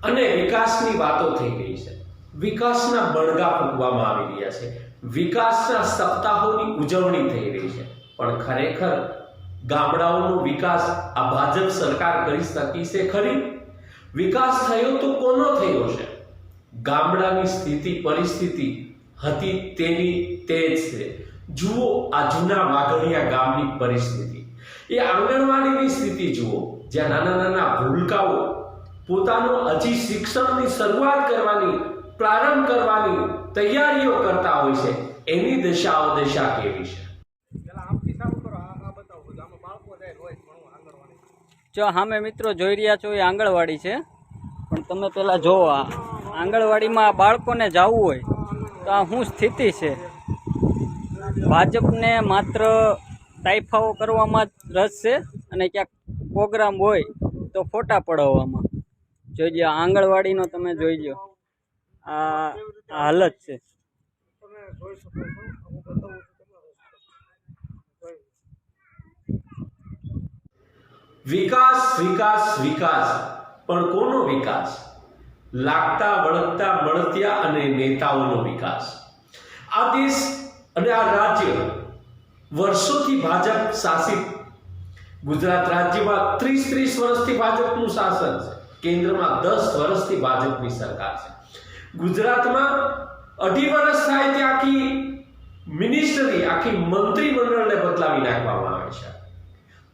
અને વિકાસની વાતો થઈ ગઈ છે, વિકાસના બળગા ફૂંકવામાં આવી રહ્યા છે, વિકાસના સપ્તાહોની ઉજવણી થઈ રહી છે, પણ ખરેખર ગામડાઓનો વિકાસ આ ભાજપ સરકાર કરી શકી છે ખરી? વિકાસ થયો તો કોનો થયો છે? ગામડાની સ્થિતિ પરિસ્થિતિ હતી તેની તે જ છે। જુઓ આ જૂના વાઘડિયા ગામની પરિસ્થિતિ, એ આંગણવાડીની સ્થિતિ જુઓ, જ્યાં નાના નાના ભૂલકાઓ પોતાનો હજી શિક્ષણની શરૂઆત કરવાની પ્રારંભ કરવાની તૈયારીઓ કરતા હોય છે, એની દશા કેવી છે? જો સામે મિત્રો જોઈ રહ્યા છો એ આંગણવાડી છે, પણ તમે પેલા જોવો આ આંગણવાડીમાં બાળકોને જવું હોય તો આ શું સ્થિતિ છે। ભાજપને માત્ર તાઇફાઓ કરવામાં જ રસ છે અને ક્યાંક પ્રોગ્રામ હોય તો ફોટા પડાવવામાં। જોઈ લો આંગણવાડીનો, તમે જોઈ લો આ હાલત છે। વિકાસ વિકાસ વિકાસ, પણ કોનો વિકાસ? લાગતા વળગતા મળતિયા અને નેતાઓનો વિકાસ। આ દેશ અને આ રાજ્ય વર્ષોથી ભાજપ શાસિત, ગુજરાત રાજ્યમાં 30 વર્ષથી ભાજપનું શાસન છે, કેન્દ્રમાં 10 વર્ષથી ભાજપની સરકાર છે, ગુજરાતમાં 2.5 વર્ષ થાય ત્યાં આખી મિનિસ્ટરી આખી મંત્રીમંડળને બદલાવી નાખવામાં આવે છે।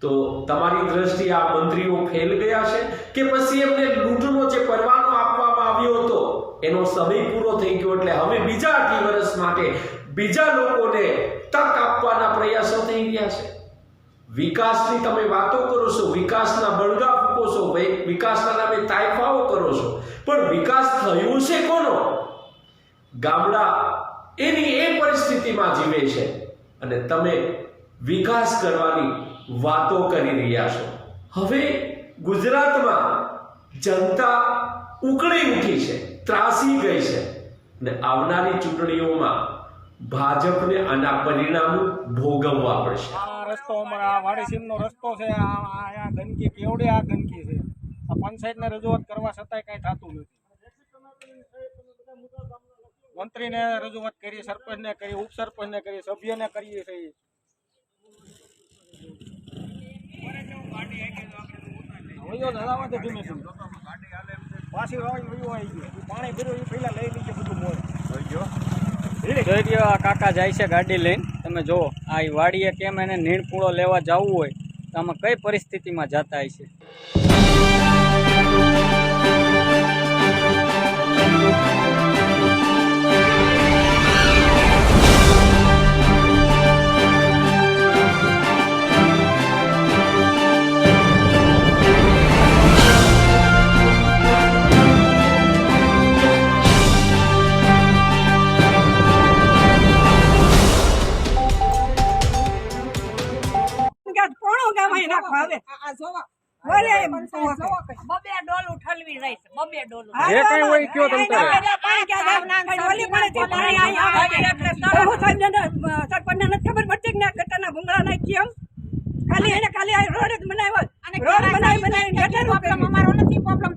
તો તમારી દ્રષ્ટિએ આ મંત્રીઓ ફેલ ગયા છે કે પછી એમને લૂંટનો જે પરવાનો આપવામાં આવ્યો હતો એનો સમય પૂરો થઈ ગયો, એટલે હવે બીજા 2.5 વર્ષ માટે બીજા લોકોને તક આપવાના પ્રયાસો થઈ રહ્યા છે? વિકાસની તમે વાતો કરો છો, વિકાસના બળગા ફૂંકો છો, વિકાસના નામે તાઇફાઓ કરો છો, પણ વિકાસ થયો છે કોનો? ગામડા એની એ પરિસ્થિતિમાં જીવે છે અને તમે વિકાસ કરવાની વાતો કરી રહ્યા છો। હવે ગુજરાતમાં જનતા ઉકળી ઉઠી છે, ત્રાસી ગઈ છે અને આવનારી ચૂંટણીઓમાં ભાજપને આના પરિણામો ભોગવવા પડશે। આ રસ્તો અમારા વાડીસીમનો રસ્તો છે, આ ગંદકી કેવડી આ ગંદકી છે, આ પંચાયતને રજૂઆત કરવા છતાંય કાંઈ થતું નથી। મંત્રીને રજૂઆત કરી, સરપંચને કરી, ઉપસરપંચને કરી, સભ્યને કરીએ છીએ। જોઈ લો આ કાકા જાય છે ગાડી લઈને, તમે જુઓ આ વાડીએ કેમ એને નીણપૂળો લેવા જવું હોય તો આમાં કઈ પરિસ્થિતિમાં જતા હશે।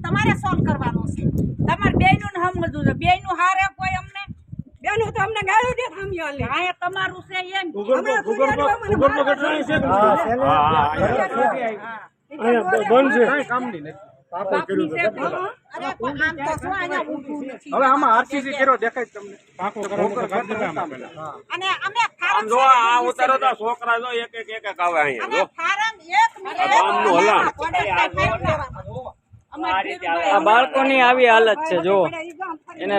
તમારે સોલ્વ કરવાનો છે, તમારે બેયનું સમજવું છે, બેયનું હારે કોઈ અમને બેનું તો અમને ગાળું દે થામ્યો આ તમારું છે એમ હવે આમાં આરસીસી કર્યો દેખાય તમને અને અમે આમ જો આ ઉતારો તો છોકરા જો એક આવે અહીંયા જો ફારમ એક આ બાળકોની આવી હાલત છે, જો એને